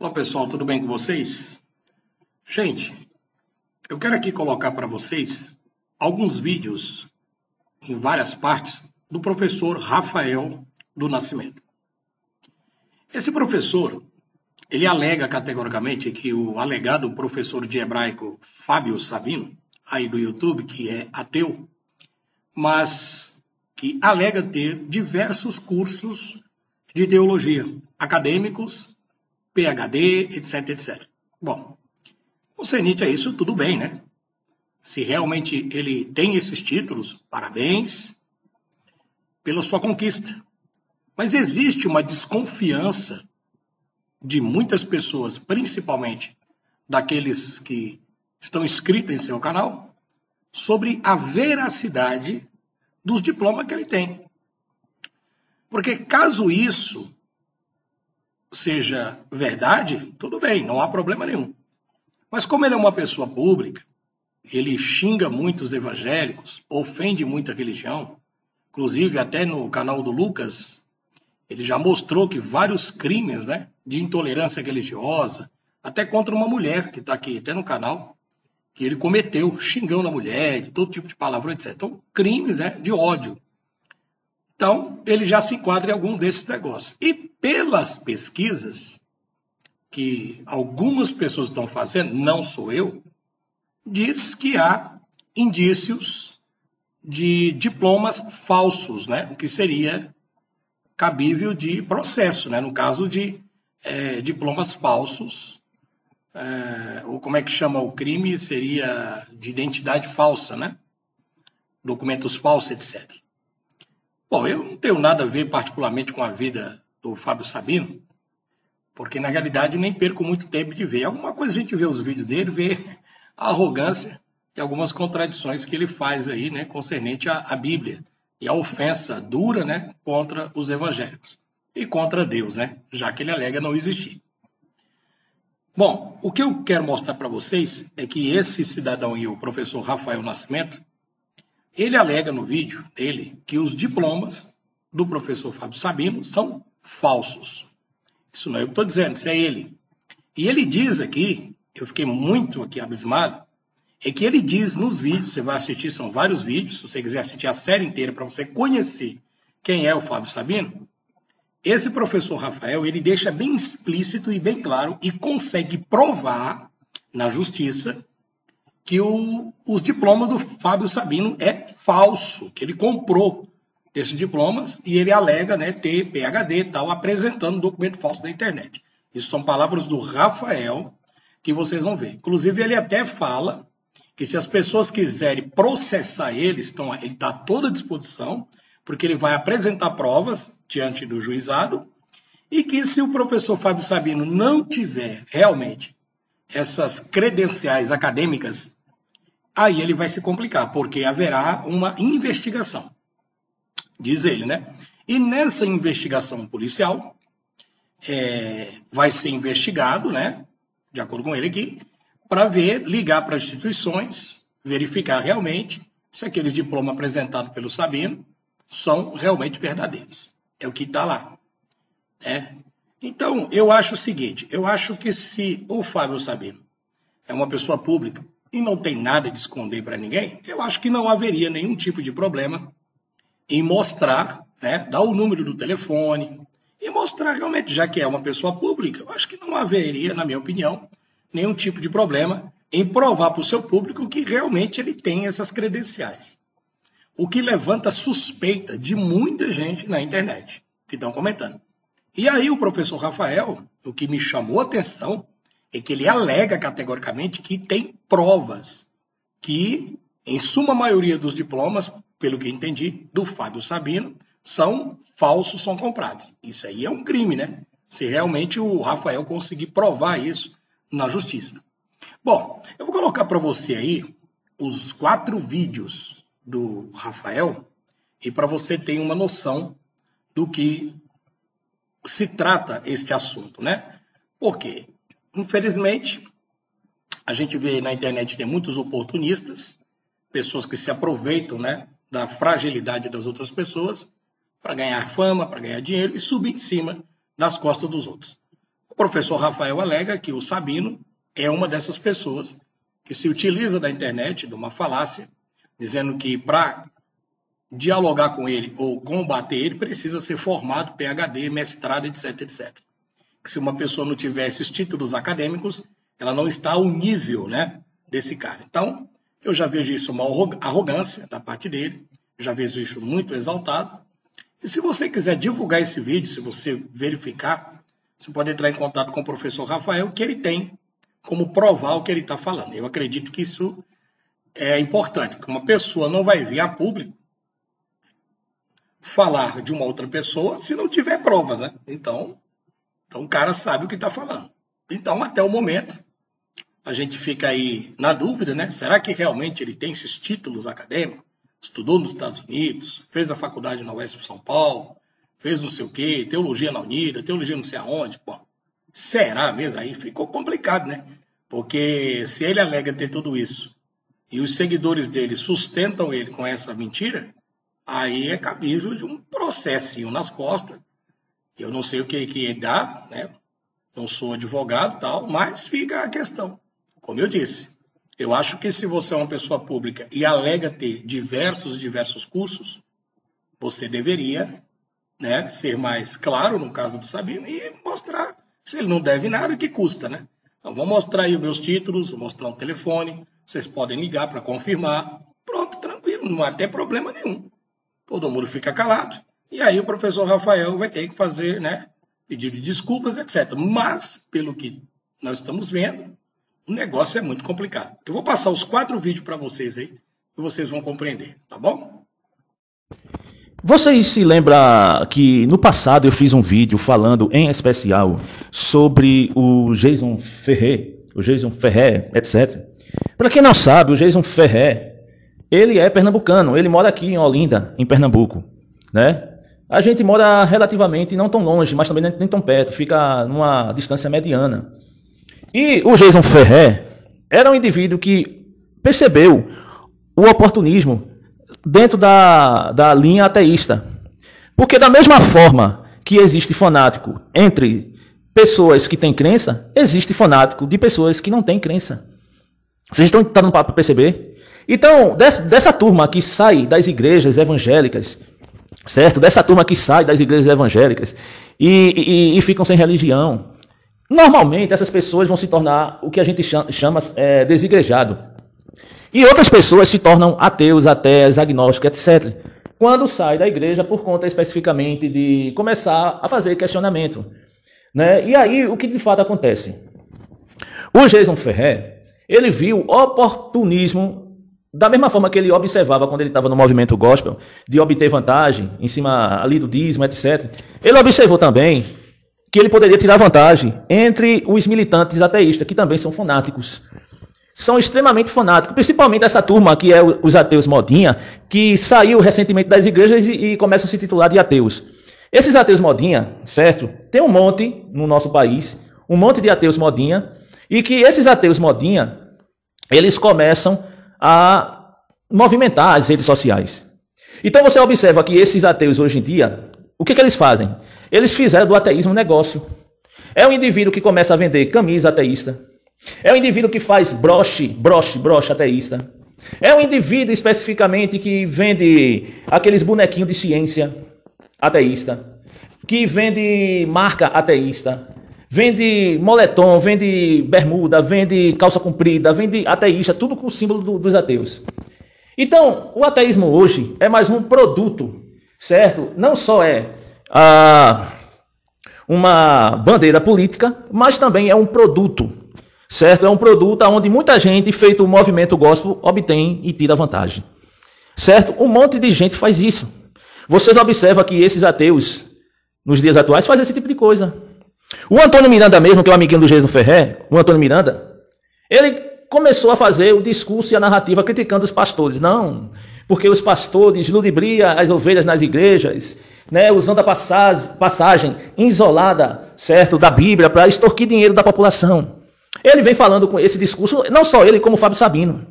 Olá pessoal, tudo bem com vocês? Gente, eu quero aqui colocar para vocês alguns vídeos em várias partes do professor Rafael do Nascimento. Esse professor, ele alega categoricamente que o alegado professor de hebraico Fábio Sabino, aí do YouTube, que é ateu, mas que alega ter diversos cursos de teologia, acadêmicos, PhD, etc, etc. Bom, o CENIT é isso, tudo bem, né? Se realmente ele tem esses títulos, parabéns pela sua conquista. Mas existe uma desconfiança de muitas pessoas, principalmente daqueles que estão inscritos em seu canal, sobre a veracidade dos diplomas que ele tem. Porque caso isso seja verdade, tudo bem, não há problema nenhum. Mas como ele é uma pessoa pública, ele xinga muito os evangélicos, ofende muito a religião, inclusive até no canal do Lucas, ele já mostrou que vários crimes, né, de intolerância religiosa, até contra uma mulher que está aqui até no canal, que ele cometeu, xingando a mulher, de todo tipo de palavrão, etc. Então, crimes, né, de ódio. Então, ele já se enquadra em algum desses negócios. E pelas pesquisas que algumas pessoas estão fazendo, não sou eu, diz que há indícios de diplomas falsos, né? O que seria cabível de processo, né? No caso de diplomas falsos, ou como é que chama o crime, seria de identidade falsa, né? Documentos falsos, etc. Bom, eu não tenho nada a ver particularmente com a vida do Fábio Sabino, porque na realidade nem perco muito tempo de ver. Alguma coisa a gente vê os vídeos dele, vê a arrogância e algumas contradições que ele faz aí, né, concernente à Bíblia e a ofensa dura, né, contra os evangélicos e contra Deus, né, já que ele alega não existir. Bom, o que eu quero mostrar para vocês é que esse cidadão e o professor Rafael Nascimento, ele alega no vídeo dele que os diplomas do professor Fábio Sabino são falsos. Isso não é eu que estou dizendo, isso é ele. E ele diz aqui, eu fiquei muito aqui abismado, é que ele diz nos vídeos, você vai assistir, são vários vídeos, se você quiser assistir a série inteira para você conhecer quem é o Fábio Sabino, esse professor Rafael, ele deixa bem explícito e bem claro e consegue provar na justiça que os diplomas do Fábio Sabino é falso, que ele comprou esses diplomas e ele alega, né, ter PhD e tal, apresentando um documento falso da internet. Isso são palavras do Rafael que vocês vão ver. Inclusive, ele até fala que se as pessoas quiserem processar ele, ele está à toda disposição, porque ele vai apresentar provas diante do juizado, e que se o professor Fábio Sabino não tiver realmente essas credenciais acadêmicas, aí ele vai se complicar, porque haverá uma investigação, diz ele, né? E nessa investigação policial, vai ser investigado, né, de acordo com ele aqui, para ligar para as instituições, verificar realmente se aqueles diplomas apresentados pelo Sabino são realmente verdadeiros. É o que está lá. Então, eu acho o seguinte, eu acho que se o Fábio Sabino é uma pessoa pública e não tem nada de esconder para ninguém, eu acho que não haveria nenhum tipo de problema em mostrar, né, dar o número do telefone e mostrar realmente, já que é uma pessoa pública, eu acho que não haveria, na minha opinião, nenhum tipo de problema em provar para o seu público que realmente ele tem essas credenciais. O que levanta suspeita de muita gente na internet que estão comentando. E aí o professor Rafael, o que me chamou a atenção é que ele alega categoricamente que tem provas que, em suma maioria dos diplomas, pelo que entendi, do Fábio Sabino, são falsos, são comprados. Isso aí é um crime, né? Se realmente o Rafael conseguir provar isso na justiça. Bom, eu vou colocar para você aí os 4 vídeos do Rafael e para você ter uma noção do que se trata este assunto, né? Por quê? Infelizmente, a gente vê na internet tem muitos oportunistas, pessoas que se aproveitam, né, da fragilidade das outras pessoas para ganhar fama, para ganhar dinheiro e subir em cima das costas dos outros. O professor Rafael alega que o Sabino é uma dessas pessoas que se utiliza da internet, de uma falácia, dizendo que para dialogar com ele ou combater ele, precisa ser formado, PhD, mestrado, etc, etc. Que se uma pessoa não tiver esses títulos acadêmicos, ela não está ao nível, né, desse cara. Então, eu já vejo isso uma arrogância da parte dele, já vejo isso muito exaltado. E se você quiser divulgar esse vídeo, se você verificar, você pode entrar em contato com o professor Rafael, que ele tem como provar o que ele está falando. Eu acredito que isso é importante, porque uma pessoa não vai vir a público falar de uma outra pessoa se não tiver provas, né? Então o cara sabe o que está falando. Então, até o momento, a gente fica aí na dúvida, né? Será que realmente ele tem esses títulos acadêmicos? Estudou nos Estados Unidos, fez a faculdade na UESP São Paulo, fez não sei o quê, teologia na Unida, teologia não sei aonde. Pô, será mesmo? Aí ficou complicado, né? Porque se ele alega ter tudo isso e os seguidores dele sustentam ele com essa mentira, aí é cabível de um processinho nas costas. Eu não sei o que dá, né? Não sou advogado e tal, mas fica a questão. Como eu disse, eu acho que se você é uma pessoa pública e alega ter diversos cursos, você deveria, né, ser mais claro no caso do Sabino e mostrar, se ele não deve nada, que custa, né? Então, vou mostrar aí os meus títulos, vou mostrar um telefone, vocês podem ligar para confirmar. Pronto, tranquilo, não vai ter problema nenhum. Todo mundo fica calado. E aí o professor Rafael vai ter que fazer, né, pedido de desculpas, etc. Mas, pelo que nós estamos vendo, o negócio é muito complicado. Eu vou passar os 4 vídeos para vocês aí, e vocês vão compreender, tá bom? Vocês se lembram que no passado eu fiz um vídeo falando em especial sobre o Jason Ferrer, etc. Para quem não sabe, o Jason Ferrer, ele é pernambucano, ele mora aqui em Olinda, em Pernambuco, né? A gente mora relativamente não tão longe, mas também nem tão perto, fica numa distância mediana. E o Jason Ferrer era um indivíduo que percebeu o oportunismo dentro da linha ateísta. Porque da mesma forma que existe fanático entre pessoas que têm crença, existe fanático de pessoas que não têm crença. Vocês estão dando para perceber? Então, dessa turma que sai das igrejas evangélicas, certo? Dessa turma que sai das igrejas evangélicas e ficam sem religião, normalmente essas pessoas vão se tornar o que a gente chama desigrejado. E outras pessoas se tornam ateus, ateias, agnósticos, etc. Quando sai da igreja por conta especificamente de começar a fazer questionamento, né? E aí, o que de fato acontece? O Jason Ferrer, ele viu oportunismo da mesma forma que ele observava quando ele estava no movimento gospel, de obter vantagem em cima ali do dízimo, etc. Ele observou também que ele poderia tirar vantagem entre os militantes ateístas, que também são fanáticos. São extremamente fanáticos, principalmente essa turma que é os ateus modinha, que saiu recentemente das igrejas e começam a se titular de ateus. Esses ateus modinha, certo? Tem um monte no nosso país, um monte de ateus modinha, e que esses ateus modinha, eles começam a movimentar as redes sociais. Então você observa que esses ateus hoje em dia, o que eles fazem? Eles fizeram do ateísmo um negócio. É um indivíduo que começa a vender camisa ateísta. É um indivíduo que faz broche ateísta. É um indivíduo especificamente que vende aqueles bonequinhos de ciência ateísta. Que vende marca ateísta. Vende moletom, vende bermuda, vende calça comprida, vende ateísta, tudo com o símbolo dos ateus. Então, o ateísmo hoje é mais um produto, certo? Não só é uma bandeira política, mas também é um produto, certo? É um produto onde muita gente, feito o movimento gospel, obtém e tira vantagem, certo? Um monte de gente faz isso. Vocês observam que esses ateus, nos dias atuais, fazem esse tipo de coisa. O Antônio Miranda mesmo, que é um amiguinho do Jason Ferrer, o Antônio Miranda, ele começou a fazer o discurso e a narrativa criticando os pastores. Não, porque os pastores ludibriam as ovelhas nas igrejas, né, usando a passagem isolada, certo, da Bíblia para extorquir dinheiro da população. Ele vem falando com esse discurso, não só ele, como o Fábio Sabino.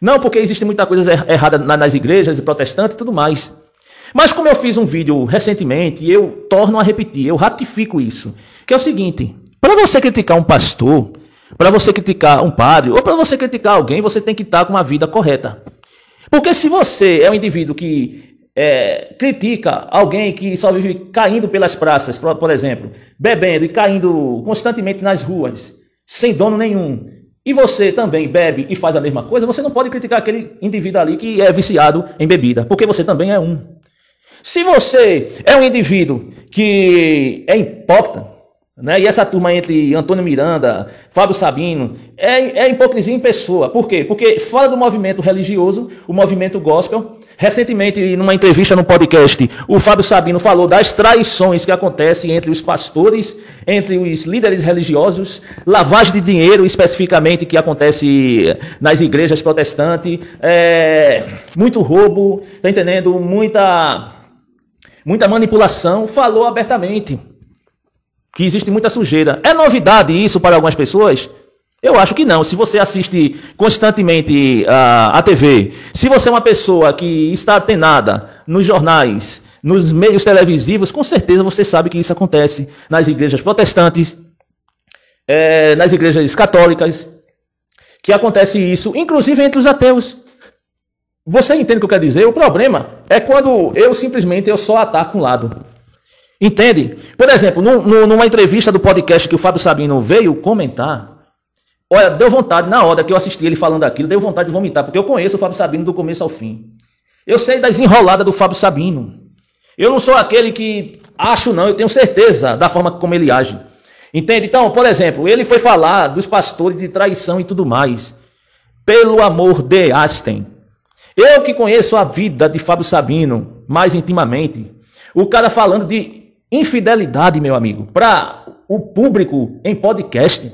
Não porque existe muita coisa errada nas igrejas e protestantes e tudo mais. Mas como eu fiz um vídeo recentemente, e eu torno a repetir, eu ratifico isso, que é o seguinte: Para você criticar um pastor, para você criticar um padre, ou para você criticar alguém, você tem que estar com uma vida correta. Porque se você é um indivíduo que critica alguém que só vive caindo pelas praças, por exemplo, bebendo e caindo constantemente nas ruas, sem dono nenhum, e você também bebe e faz a mesma coisa, você não pode criticar aquele indivíduo ali que é viciado em bebida, porque você também é um. Se você é um indivíduo que é hipócrita, né, e essa turma entre Antônio Miranda, Fábio Sabino, é hipocrisia em pessoa. Por quê? Porque fala do movimento religioso, o movimento gospel. Recentemente, numa entrevista no podcast, o Fábio Sabino falou das traições que acontecem entre os pastores, entre os líderes religiosos, lavagem de dinheiro, especificamente, que acontece nas igrejas protestantes, muito roubo, tá entendendo? Muita manipulação. Falou abertamente que existe muita sujeira. É novidade isso para algumas pessoas? Eu acho que não. Se você assiste constantemente a TV, se você é uma pessoa que está atenada nos jornais, nos meios televisivos, com certeza você sabe que isso acontece nas igrejas protestantes, nas igrejas católicas, que acontece isso, inclusive entre os ateus. Você entende o que eu quero dizer? O problema é quando eu simplesmente só ataco um lado. Entende? Por exemplo, numa entrevista do podcast que o Fábio Sabino veio comentar, olha, deu vontade, na hora que eu assisti ele falando aquilo, deu vontade de vomitar, porque eu conheço o Fábio Sabino do começo ao fim. Eu sei das enroladas do Fábio Sabino. Eu não sou aquele que acho, não, eu tenho certeza da forma como ele age. Entende? Então, por exemplo, ele foi falar dos pastores de traição e tudo mais. Pelo amor de Einstein. Eu que conheço a vida de Fábio Sabino mais intimamente, o cara falando de infidelidade, meu amigo, para o público em podcast.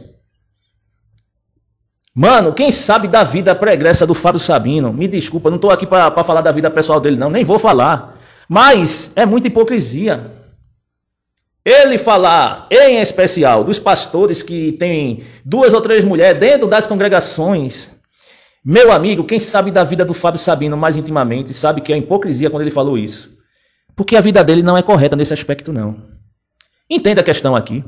Mano, quem sabe da vida pregressa do Fábio Sabino? Me desculpa, não estou aqui para falar da vida pessoal dele, não, nem vou falar. Mas é muita hipocrisia. Ele falar, em especial, dos pastores que têm 2 ou 3 mulheres dentro das congregações. Meu amigo, quem sabe da vida do Fábio Sabino mais intimamente, sabe que é hipocrisia quando ele falou isso. Porque a vida dele não é correta nesse aspecto, não. Entenda a questão aqui.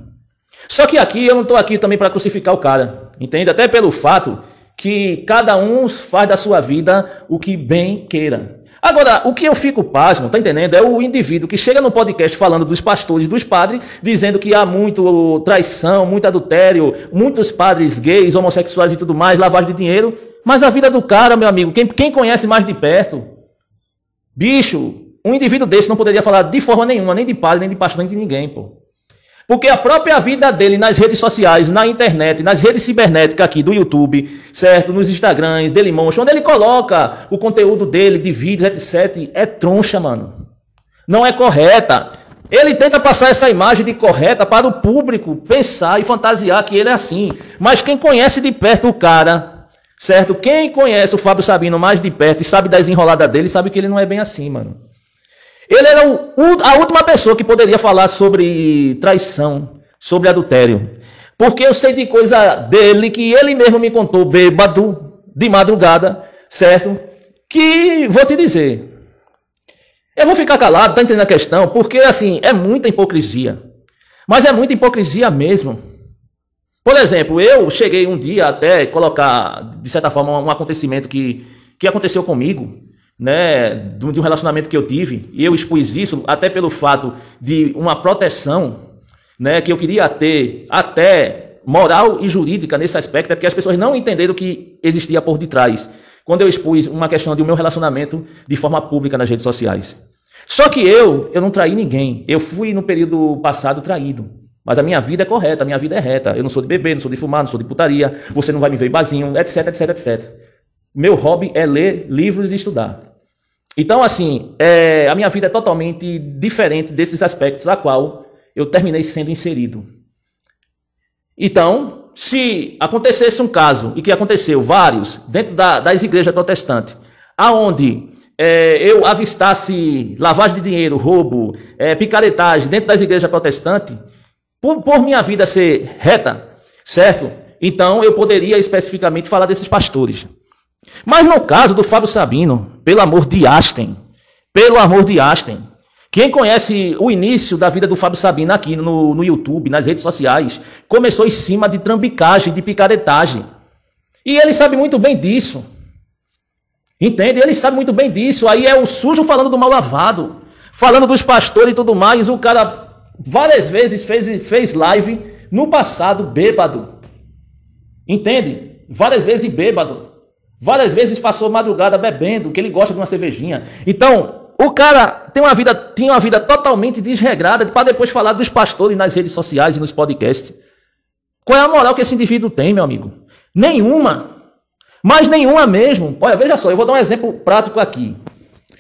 Só que aqui eu não estou aqui também para crucificar o cara. Entende? Até pelo fato que cada um faz da sua vida o que bem queira. Agora, o que eu fico pasmo, tá entendendo? É o indivíduo que chega no podcast falando dos pastores, dos padres, dizendo que há muito traição, muito adultério, muitos padres gays, homossexuais e tudo mais, lavagem de dinheiro. Mas a vida do cara, meu amigo, quem conhece mais de perto, bicho, um indivíduo desse não poderia falar de forma nenhuma, nem de padre, nem de pastor, nem de ninguém, pô. Porque a própria vida dele nas redes sociais, na internet, nas redes cibernéticas aqui do YouTube, certo? Nos Instagrams, Dailymotion, onde ele coloca o conteúdo dele, de vídeos, etc. É troncha, mano. Não é correta. Ele tenta passar essa imagem de correta para o público pensar e fantasiar que ele é assim. Mas quem conhece de perto o cara, certo? Quem conhece o Fábio Sabino mais de perto e sabe das enroladas dele, sabe que ele não é bem assim, mano. Ele era a última pessoa que poderia falar sobre traição, sobre adultério. Porque eu sei de coisa dele que ele mesmo me contou, bêbado, de madrugada, certo? Que, vou te dizer, eu vou ficar calado, tá entendendo a questão? Porque, assim, é muita hipocrisia. Mas é muita hipocrisia mesmo. Por exemplo, eu cheguei um dia até colocar, de certa forma, um acontecimento que aconteceu comigo, né, de um relacionamento que eu tive, e eu expus isso até pelo fato de uma proteção, né, que eu queria ter até moral e jurídica nesse aspecto, é porque as pessoas não entenderam o que existia por detrás, quando eu expus uma questão do meu relacionamento de forma pública nas redes sociais. Só que eu não traí ninguém, eu fui no período passado traído, mas a minha vida é correta, a minha vida é reta, eu não sou de beber, não sou de fumar, não sou de putaria, você não vai me ver em barzinho, etc, etc, etc. Meu hobby é ler livros e estudar. Então, assim, a minha vida é totalmente diferente desses aspectos a qual eu terminei sendo inserido. Então, se acontecesse um caso, e que aconteceu vários, dentro das igrejas protestantes, aonde eu avistasse lavagem de dinheiro, roubo, picaretagem dentro das igrejas protestantes, por minha vida ser reta, certo? Então, eu poderia especificamente falar desses pastores. Mas no caso do Fábio Sabino, pelo amor de Einstein, Quem conhece o início da vida do Fábio Sabino aqui no YouTube, nas redes sociais, começou em cima de trambicagem, de picaretagem. E ele sabe muito bem disso. Entende? Ele sabe muito bem disso. Aí é o sujo falando do mal lavado, falando dos pastores e tudo mais. O cara várias vezes fez live no passado bêbado. Entende? Várias vezes bêbado. Várias vezes passou madrugada bebendo, que ele gosta de uma cervejinha. Então, o cara tinha uma vida totalmente desregrada para depois falar dos pastores nas redes sociais e nos podcasts. Qual é a moral que esse indivíduo tem, meu amigo? Nenhuma. Mas nenhuma mesmo. Olha, veja só, eu vou dar um exemplo prático aqui.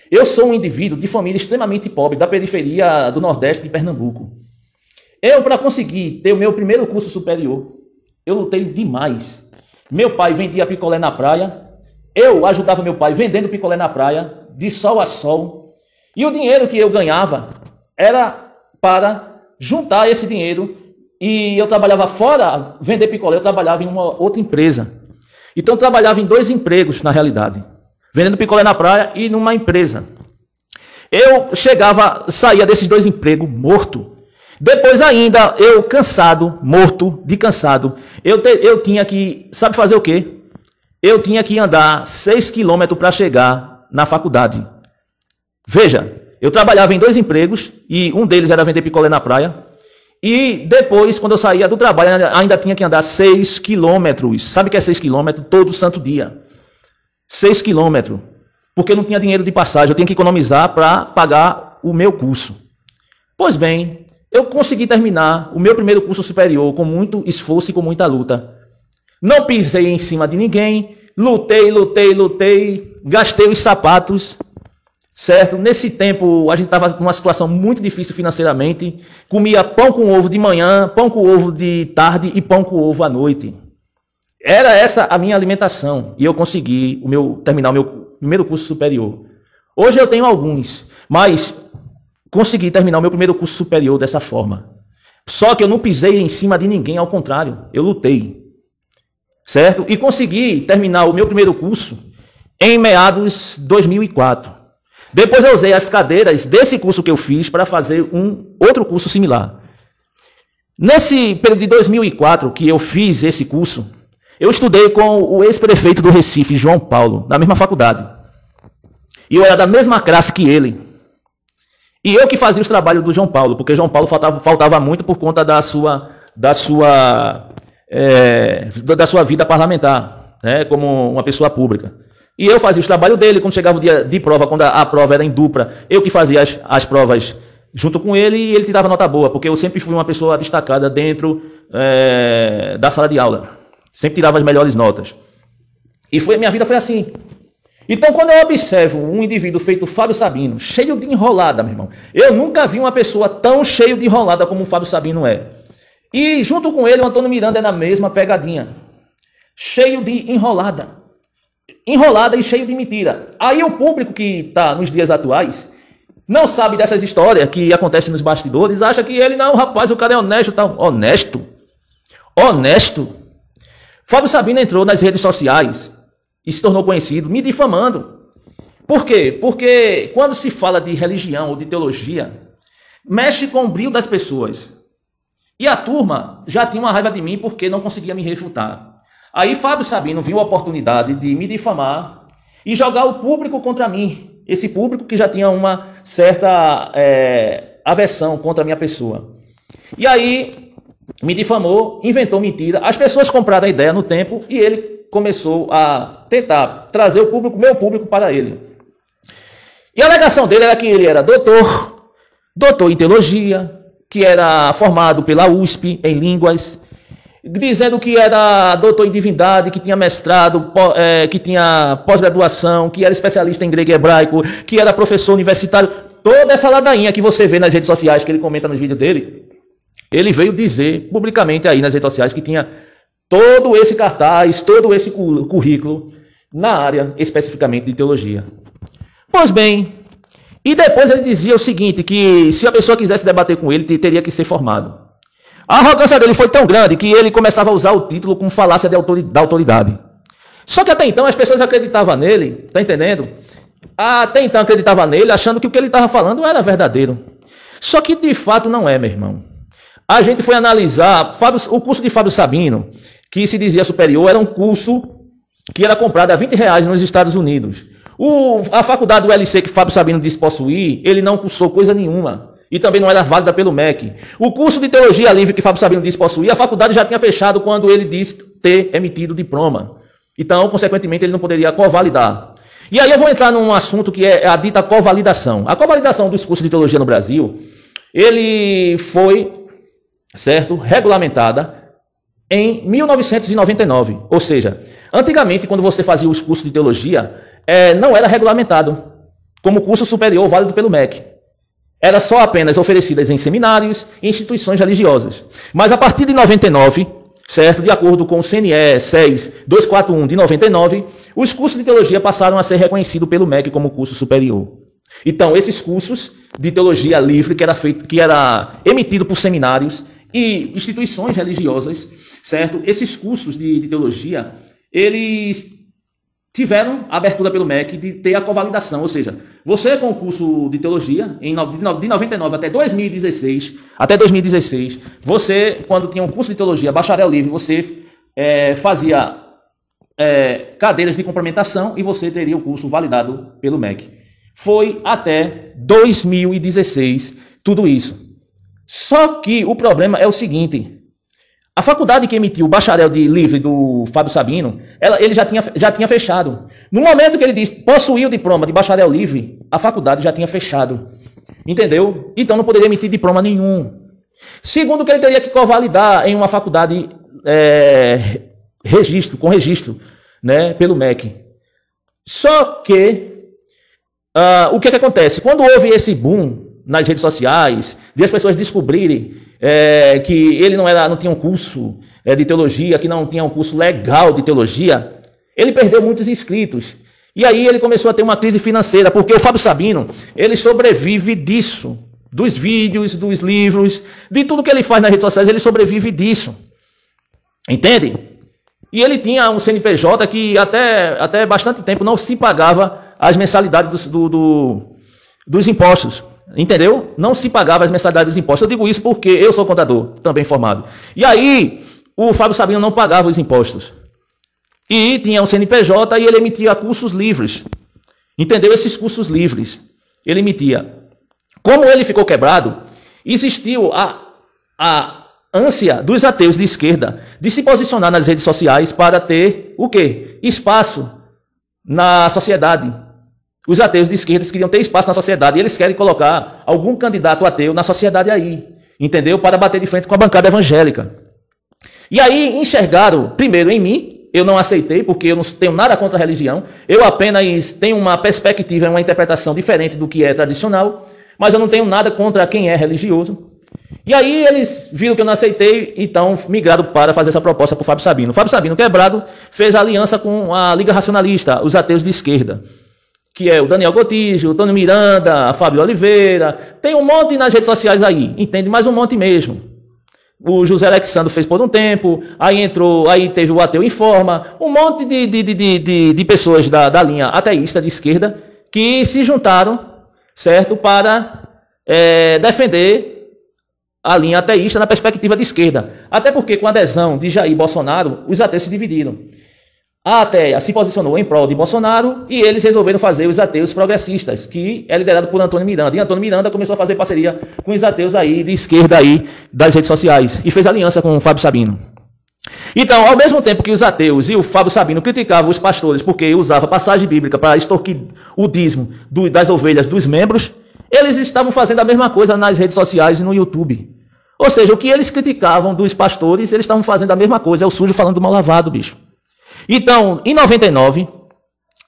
Eu sou um indivíduo de família extremamente pobre, da periferia do Nordeste de Pernambuco. Eu, para conseguir ter o meu primeiro curso superior, eu lutei demais. Meu pai vendia picolé na praia, eu ajudava meu pai vendendo picolé na praia, de sol a sol, e o dinheiro que eu ganhava era para juntar esse dinheiro, e eu trabalhava fora, vender picolé, eu trabalhava em uma outra empresa. Então eu trabalhava em 2 empregos, na realidade. Vendendo picolé na praia e numa empresa. Eu saía desses 2 empregos morto. Depois ainda, eu cansado, morto, de cansado, eu tinha que, sabe fazer o quê? Eu tinha que andar 6 quilômetros para chegar na faculdade. Veja, eu trabalhava em 2 empregos, e um deles era vender picolé na praia. E depois, quando eu saía do trabalho, ainda tinha que andar 6 quilômetros. Sabe o que é 6 quilômetros? Todo santo dia. 6 quilômetros. Porque eu não tinha dinheiro de passagem, eu tinha que economizar para pagar o meu curso. Pois bem, eu consegui terminar o meu primeiro curso superior com muito esforço e com muita luta. Não pisei em cima de ninguém, lutei, gastei os sapatos, certo? Nesse tempo, a gente estava numa situação muito difícil financeiramente, comia pão com ovo de manhã, pão com ovo de tarde e pão com ovo à noite. Era essa a minha alimentação, e eu consegui terminar o meu primeiro curso superior. Hoje eu tenho alguns, mas consegui terminar o meu primeiro curso superior dessa forma. Só que eu não pisei em cima de ninguém, ao contrário, eu lutei. Certo? E consegui terminar o meu primeiro curso em meados de 2004. Depois eu usei as cadeiras desse curso que eu fiz para fazer um outro curso similar. Nesse período de 2004 que eu fiz esse curso, eu estudei com o ex-prefeito do Recife, João Paulo, na mesma faculdade. E eu era da mesma classe que ele. E eu que fazia os trabalhos do João Paulo, porque João Paulo faltava muito por conta da sua vida parlamentar, né, como uma pessoa pública. E eu fazia os trabalhos dele, quando chegava o dia de prova, quando a prova era em dupla, eu que fazia as provas junto com ele, e ele tirava nota boa, porque eu sempre fui uma pessoa destacada dentro da sala de aula. Sempre tirava as melhores notas. E minha vida foi assim. Então, quando eu observo um indivíduo feito Fábio Sabino, cheio de enrolada, meu irmão, eu nunca vi uma pessoa tão cheio de enrolada como o Fábio Sabino é. E junto com ele, o Antônio Miranda é na mesma pegadinha. Cheio de enrolada. Enrolada e cheio de mentira. Aí o público que está nos dias atuais não sabe dessas histórias que acontecem nos bastidores, acha que ele, não, rapaz, o cara é honesto, tal. Honesto? Honesto? Fábio Sabino entrou nas redes sociais e se tornou conhecido me difamando. Por quê? Porque quando se fala de religião ou de teologia, mexe com o brilho das pessoas. E a turma já tinha uma raiva de mim porque não conseguia me refutar. Aí Fábio Sabino viu a oportunidade de me difamar e jogar o público contra mim. Esse público que já tinha uma certa aversão contra a minha pessoa. E aí me difamou, inventou mentira. As pessoas compraram a ideia no tempo e ele começou a tentar trazer o público, meu público, para ele. E a alegação dele era que ele era doutor em teologia, que era formado pela USP em línguas, dizendo que era doutor em divindade, que tinha mestrado, que tinha pós-graduação, que era especialista em grego e hebraico, que era professor universitário. Toda essa ladainha que você vê nas redes sociais, que ele comenta nos vídeos dele, ele veio dizer publicamente aí nas redes sociais que tinha todo esse cartaz, todo esse currículo na área especificamente de teologia. Pois bem, e depois ele dizia o seguinte, que se a pessoa quisesse debater com ele, teria que ser formado. A arrogância dele foi tão grande que ele começava a usar o título como falácia da autoridade. Só que até então as pessoas acreditavam nele, tá entendendo? até então acreditava nele, achando que o que ele estava falando era verdadeiro. Só que de fato não é, meu irmão. A gente foi analisar o curso de Fábio Sabino, que se dizia superior, era um curso que era comprado a R$20 nos Estados Unidos. A faculdade do LC que Fábio Sabino disse possuir, ele não cursou coisa nenhuma. E também não era válida pelo MEC. O curso de Teologia Livre que Fábio Sabino disse possuir, a faculdade já tinha fechado quando ele disse ter emitido diploma. Então, consequentemente, ele não poderia covalidar. E aí eu vou entrar num assunto que é a dita covalidação. A covalidação dos cursos de teologia no Brasil, ele foi, certo, regulamentada em 1999. Ou seja, antigamente, quando você fazia os cursos de teologia, não era regulamentado como curso superior válido pelo MEC. Era só apenas oferecidas em seminários e instituições religiosas. Mas a partir de 99, certo, de acordo com o CNE 6241 de 99, os cursos de teologia passaram a ser reconhecidos pelo MEC como curso superior. Então, esses cursos de teologia livre, que era emitido por seminários e instituições religiosas, certo? Esses cursos de teologia, eles tiveram abertura pelo MEC de ter a covalidação, ou seja, você com o curso de teologia, de 99 até 2016, você, quando tinha um curso de teologia bacharel livre, você fazia cadeiras de complementação e você teria o curso validado pelo MEC. Foi até 2016 tudo isso. Só que o problema é o seguinte: a faculdade que emitiu o bacharel de livre do Fábio Sabino, ele já tinha fechado. No momento que ele disse possuir o diploma de bacharel livre, a faculdade já tinha fechado. Entendeu? Então não poderia emitir diploma nenhum. Segundo, que ele teria que convalidar em uma faculdade com registro, né, pelo MEC. Só que o que acontece? Quando houve esse boom nas redes sociais, de as pessoas descobrirem que ele não tinha um curso de teologia, que não tinha um curso legal de teologia, ele perdeu muitos inscritos. E aí ele começou a ter uma crise financeira, porque o Fábio Sabino, ele sobrevive disso, dos vídeos, dos livros, de tudo que ele faz nas redes sociais, ele sobrevive disso. Entende? E ele tinha um CNPJ que até bastante tempo não se pagava as mensalidades dos impostos. Entendeu? Não se pagava as mensalidades dos impostos. Eu digo isso porque eu sou contador, também formado. E aí, o Fábio Sabino não pagava os impostos. E tinha um CNPJ e ele emitia cursos livres. Entendeu? Esses cursos livres, ele emitia. Como ele ficou quebrado, existiu a ânsia dos ateus de esquerda de se posicionar nas redes sociais para ter o quê? Espaço na sociedade. Os ateus de esquerda queriam ter espaço na sociedade e eles querem colocar algum candidato ateu na sociedade aí, entendeu? Para bater de frente com a bancada evangélica. E aí enxergaram, primeiro, em mim. Eu não aceitei, porque eu não tenho nada contra a religião. Eu apenas tenho uma perspectiva, uma interpretação diferente do que é tradicional, mas eu não tenho nada contra quem é religioso. E aí eles viram que eu não aceitei, então migraram para fazer essa proposta para o Fábio Sabino. O Fábio Sabino, quebrado, fez aliança com a Liga Racionalista, os ateus de esquerda, que é o Daniel Gotijo, o Tony Miranda, a Fábio Oliveira. Tem um monte nas redes sociais aí, entende? Mais um monte mesmo. O José Alexandre fez por um tempo, aí teve o Ateu Informa, um monte de pessoas da linha ateísta de esquerda que se juntaram, certo, para defender a linha ateísta na perspectiva de esquerda. Até porque com a adesão de Jair Bolsonaro, os ateus se dividiram. A ateia se posicionou em prol de Bolsonaro e eles resolveram fazer os ateus progressistas, que é liderado por Antônio Miranda. E Antônio Miranda começou a fazer parceria com os ateus aí de esquerda aí das redes sociais e fez aliança com o Fábio Sabino. Então, ao mesmo tempo que os ateus e o Fábio Sabino criticavam os pastores porque usava passagem bíblica para extorquir o dízimo das ovelhas dos membros, eles estavam fazendo a mesma coisa nas redes sociais e no YouTube. Ou seja, o que eles criticavam dos pastores, eles estavam fazendo a mesma coisa. É o sujo falando do mal lavado, bicho. Então, em 99,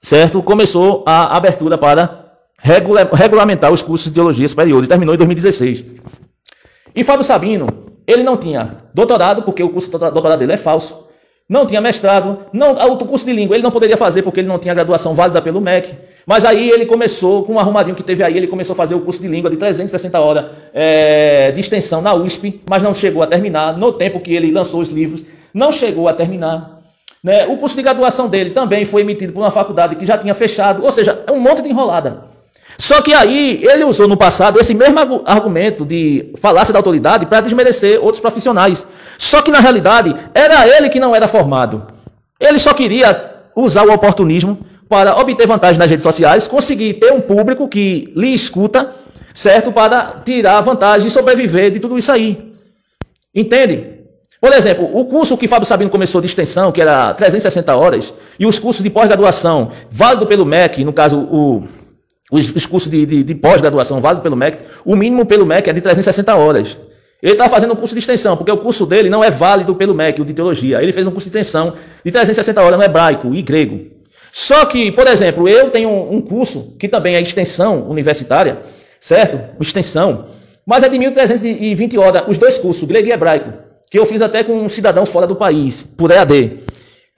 certo, começou a abertura para regulamentar os cursos de teologia superior, e terminou em 2016. E Fábio Sabino, ele não tinha doutorado, porque o curso de doutorado dele é falso, não tinha mestrado, o curso de língua ele não poderia fazer, porque ele não tinha graduação válida pelo MEC, mas aí ele começou, com um arrumadinho que teve aí, ele começou a fazer o curso de língua de 360 horas de extensão na USP, mas não chegou a terminar, no tempo que ele lançou os livros, não chegou a terminar. Né? O curso de graduação dele também foi emitido por uma faculdade que já tinha fechado, ou seja, é um monte de enrolada. Só que aí ele usou no passado esse mesmo argumento de falácia da autoridade para desmerecer outros profissionais. Só que na realidade era ele que não era formado. Ele só queria usar o oportunismo para obter vantagem nas redes sociais, conseguir ter um público que lhe escuta, certo? Para tirar vantagem e sobreviver de tudo isso aí. Entende? Por exemplo, o curso que Fábio Sabino começou de extensão, que era 360 horas, e os cursos de pós-graduação, válido pelo MEC, no caso, os cursos de pós-graduação, válido pelo MEC, o mínimo pelo MEC é de 360 horas. Ele está fazendo um curso de extensão, porque o curso dele não é válido pelo MEC, o de teologia. Ele fez um curso de extensão de 360 horas no hebraico e grego. Só que, por exemplo, eu tenho um curso que também é extensão universitária, certo? Extensão, mas é de 1.320 horas, os dois cursos, grego e hebraico, que eu fiz até com um cidadão fora do país, por EAD.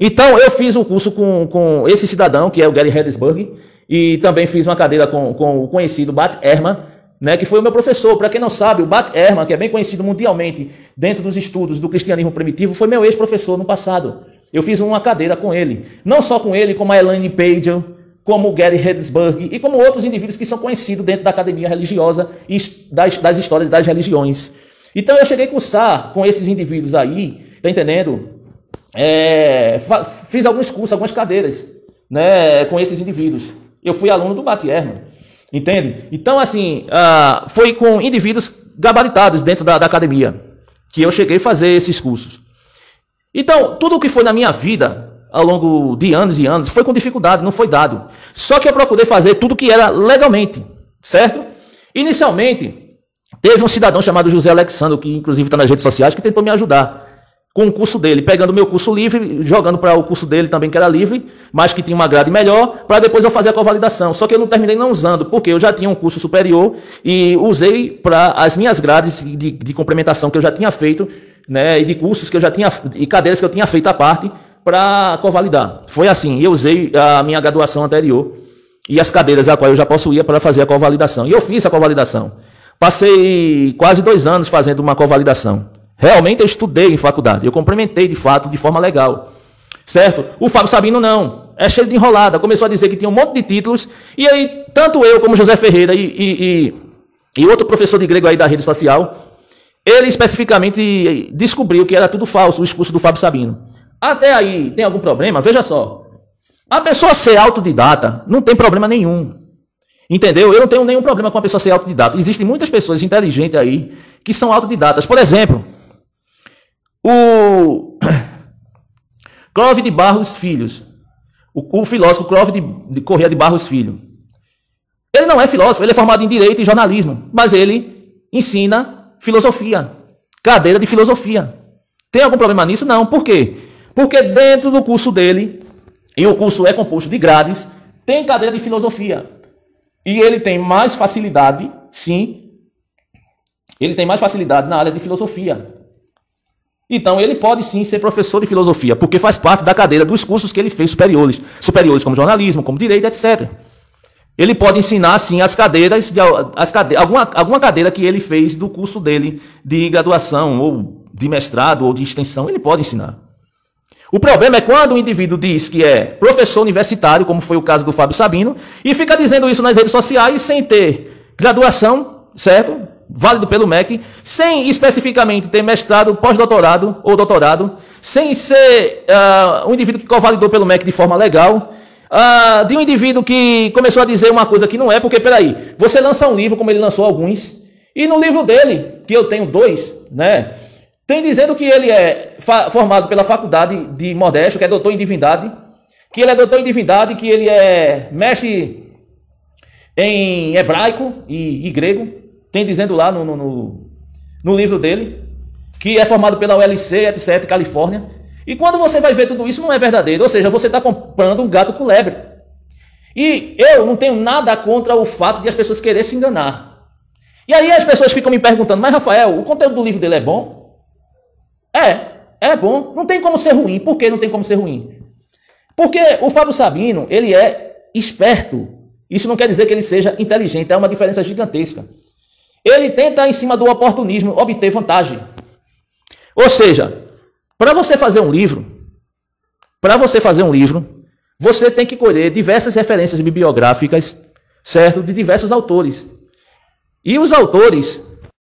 Então, eu fiz um curso com esse cidadão, que é o Gary Hedesburg, e também fiz uma cadeira com o conhecido Bat Ehrman, né, que foi o meu professor. Para quem não sabe, o Bat Ehrman, que é bem conhecido mundialmente dentro dos estudos do cristianismo primitivo, foi meu ex-professor no passado. Eu fiz uma cadeira com ele. Não só com ele, como a Elaine Page, como o Gary Hedesburg e como outros indivíduos que são conhecidos dentro da academia religiosa e das histórias das religiões. Então eu cheguei a cursar com esses indivíduos aí, tá entendendo? Fiz alguns cursos, algumas cadeiras, né, com esses indivíduos. Eu fui aluno do Bat Ehrman, entende? Então, assim, foi com indivíduos gabaritados dentro da academia que eu cheguei a fazer esses cursos. Então, tudo o que foi na minha vida, ao longo de anos e anos, foi com dificuldade, não foi dado. Só que eu procurei fazer tudo que era legalmente, certo? Inicialmente, teve um cidadão chamado José Alexandre, que inclusive está nas redes sociais, que tentou me ajudar com o curso dele, pegando o meu curso livre, jogando para o curso dele também, que era livre, mas que tinha uma grade melhor, para depois eu fazer a convalidação. Só que eu não terminei não usando, porque eu já tinha um curso superior e usei para as minhas grades de complementação que eu já tinha feito, né, e de cursos que eu já tinha, e cadeiras que eu tinha feito à parte, para convalidar. Foi assim, eu usei a minha graduação anterior e as cadeiras a qual eu já possuía para fazer a convalidação. E eu fiz a convalidação. Passei quase 2 anos fazendo uma convalidação. Realmente eu estudei em faculdade, eu complementei de fato de forma legal, certo? O Fábio Sabino não, é cheio de enrolada, começou a dizer que tinha um monte de títulos, e aí tanto eu como José Ferreira e outro professor de grego aí da rede social, ele especificamente descobriu que era tudo falso, o discurso do Fábio Sabino. Até aí tem algum problema? Veja só, a pessoa ser autodidata não tem problema nenhum. Entendeu? Eu não tenho nenhum problema com a pessoa ser autodidata. Existem muitas pessoas inteligentes aí que são autodidatas. Por exemplo, o Clóvis de Barros Filhos, o filósofo Clóvis de Corrêa de Barros Filho. Ele não é filósofo, ele é formado em Direito e Jornalismo, mas ele ensina filosofia, cadeira de filosofia. Tem algum problema nisso? Não. Por quê? Porque dentro do curso dele, e o curso é composto de grades, tem cadeira de filosofia. E ele tem mais facilidade, sim, ele tem mais facilidade na área de filosofia. Então ele pode sim ser professor de filosofia, porque faz parte da cadeira dos cursos que ele fez superiores como jornalismo, como direito, etc. Ele pode ensinar sim as cadeiras, alguma cadeira que ele fez do curso dele de graduação, ou de mestrado, ou de extensão, ele pode ensinar. O problema é quando o indivíduo diz que é professor universitário, como foi o caso do Fábio Sabino, e fica dizendo isso nas redes sociais sem ter graduação, certo? Válido pelo MEC, sem especificamente ter mestrado, pós-doutorado ou doutorado, sem ser um indivíduo que convalidou pelo MEC de forma legal, de um indivíduo que começou a dizer uma coisa que não é, porque, peraí, você lança um livro, como ele lançou alguns, e no livro dele, que eu tenho 2, né, tem dizendo que ele é formado pela faculdade de Modesto, que é doutor em divindade, que ele é doutor em divindade, que ele é mestre em hebraico e grego, tem dizendo lá no livro dele, que é formado pela ULC, etc., Califórnia. E quando você vai ver tudo isso, não é verdadeiro. Ou seja, você está comprando um gato com lebre. E eu não tenho nada contra o fato de as pessoas quererem se enganar. E aí as pessoas ficam me perguntando, mas Rafael, o conteúdo do livro dele é bom? É bom. Não tem como ser ruim. Por que não tem como ser ruim? Porque o Fábio Sabino, ele é esperto. Isso não quer dizer que ele seja inteligente. É uma diferença gigantesca. Ele tenta, em cima do oportunismo, obter vantagem. Ou seja, para você fazer um livro, Para você fazer um livro, você tem que colher diversas referências bibliográficas, certo? De diversos autores. E os autores